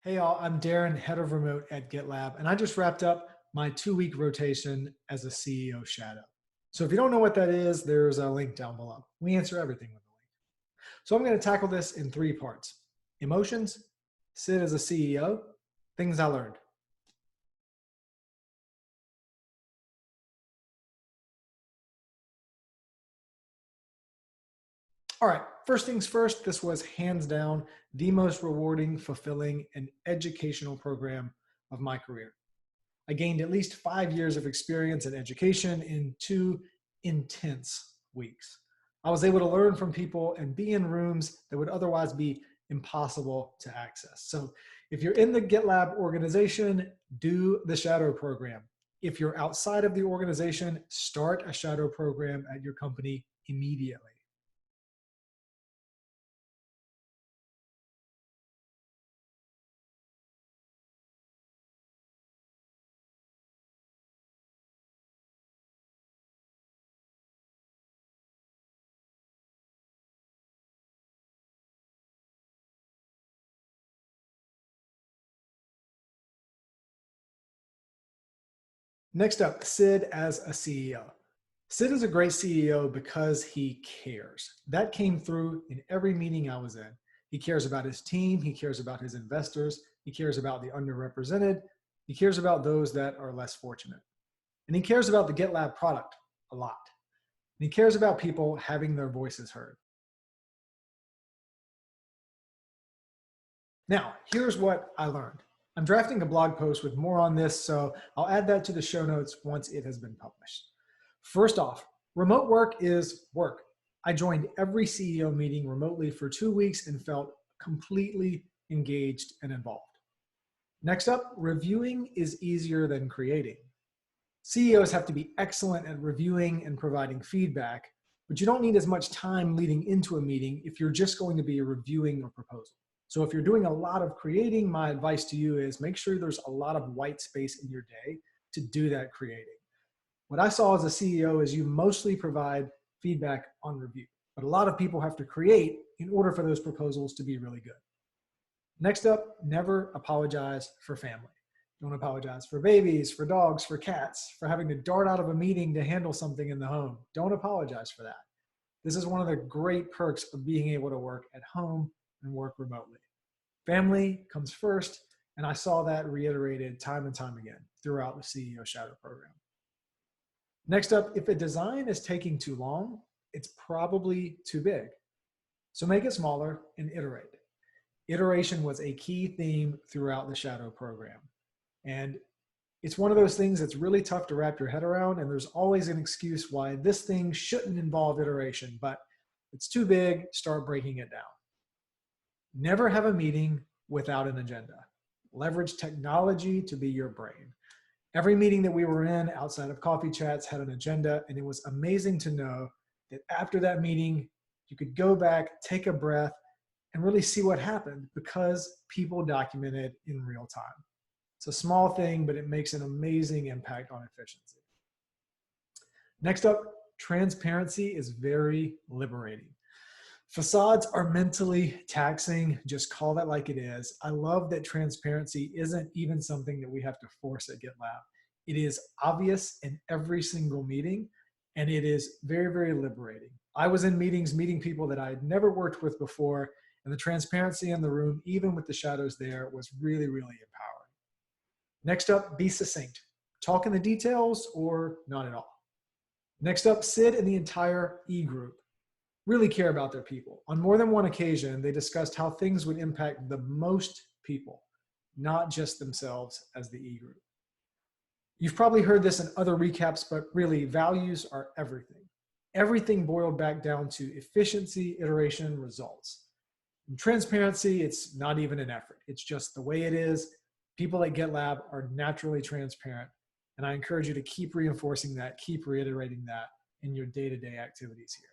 Hey y'all, I'm Darren, head of remote at GitLab, and I just wrapped up my 2-week rotation as a CEO shadow. So if you don't know what that is, there's a link down below. We answer everything with a link. So I'm going to tackle this in 3 parts: emotions, Sid as a CEO, things I learned. All right, first things first, this was hands down the most rewarding, fulfilling, and educational program of my career. I gained at least 5 years of experience in education in 2 intense weeks. I was able to learn from people and be in rooms that would otherwise be impossible to access. So if you're in the GitLab organization, do the shadow program. If you're outside of the organization, start a shadow program at your company immediately. Next up, Sid as a CEO. Sid is a great CEO because he cares. That came through in every meeting I was in. He cares about his team. He cares about his investors. He cares about the underrepresented. He cares about those that are less fortunate. And he cares about the GitLab product a lot. And he cares about people having their voices heard. Now, here's what I learned. I'm drafting a blog post with more on this, so I'll add that to the show notes once it has been published. First off, remote work is work. I joined every CEO meeting remotely for 2 weeks and felt completely engaged and involved. Next up, reviewing is easier than creating. CEOs have to be excellent at reviewing and providing feedback, but you don't need as much time leading into a meeting if you're just going to be reviewing a proposal. So if you're doing a lot of creating, my advice to you is make sure there's a lot of white space in your day to do that creating. What I saw as a CEO is you mostly provide feedback on review, but a lot of people have to create in order for those proposals to be really good. Next up, never apologize for family. Don't apologize for babies, for dogs, for cats, for having to dart out of a meeting to handle something in the home. Don't apologize for that. This is one of the great perks of being able to work at home and work remotely. Family comes first, and I saw that reiterated time and time again throughout the CEO Shadow program. Next up, if a design is taking too long, it's probably too big. So make it smaller and iterate. Iteration was a key theme throughout the Shadow program. And it's one of those things that's really tough to wrap your head around, and there's always an excuse why this thing shouldn't involve iteration, but it's too big, start breaking it down. Never have a meeting without an agenda. Leverage technology to be your brain. Every meeting that we were in outside of coffee chats had an agenda, and it was amazing to know that after that meeting, you could go back, take a breath, and really see what happened because people documented in real time. It's a small thing, but it makes an amazing impact on efficiency. Next up, transparency is very liberating. Facades are mentally taxing. Just call that like it is. I love that transparency isn't even something that we have to force at GitLab. It is obvious in every single meeting, and it is very, very liberating. I was in meetings meeting people that I had never worked with before, and the transparency in the room, even with the shadows there, was really, really empowering. Next up, be succinct. Talk in the details or not at all. Next up, Sid and the entire E group really care about their people. On more than one occasion, they discussed how things would impact the most people, not just themselves as the E group. You've probably heard this in other recaps, but really values are everything. Everything boiled back down to efficiency, iteration, results. In transparency, it's not even an effort. It's just the way it is. People at GitLab are naturally transparent, and I encourage you to keep reinforcing that, keep reiterating that in your day-to-day activities here.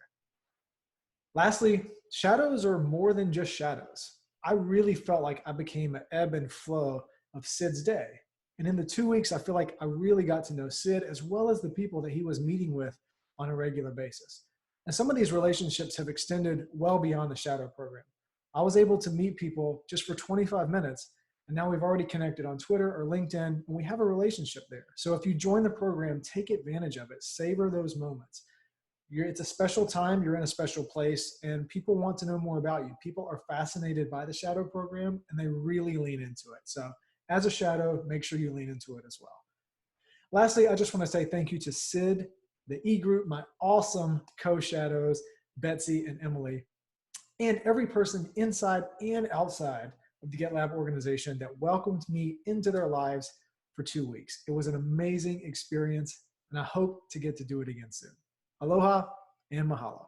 Lastly, shadows are more than just shadows. I really felt like I became an ebb and flow of Sid's day. And in the 2 weeks, I feel like I really got to know Sid as well as the people that he was meeting with on a regular basis. And some of these relationships have extended well beyond the shadow program. I was able to meet people just for 25 minutes And now we've already connected on Twitter or LinkedIn, and we have a relationship there. So if you join the program, take advantage of it. Savor those moments. It's a special time, you're in a special place, and people want to know more about you. People are fascinated by the shadow program, and they really lean into it. So as a shadow, make sure you lean into it as well. Lastly, I just want to say thank you to Sid, the E-Group, my awesome co-shadows, Betsy and Emily, and every person inside and outside of the GitLab organization that welcomed me into their lives for 2 weeks. It was an amazing experience, and I hope to get to do it again soon. Aloha and mahalo.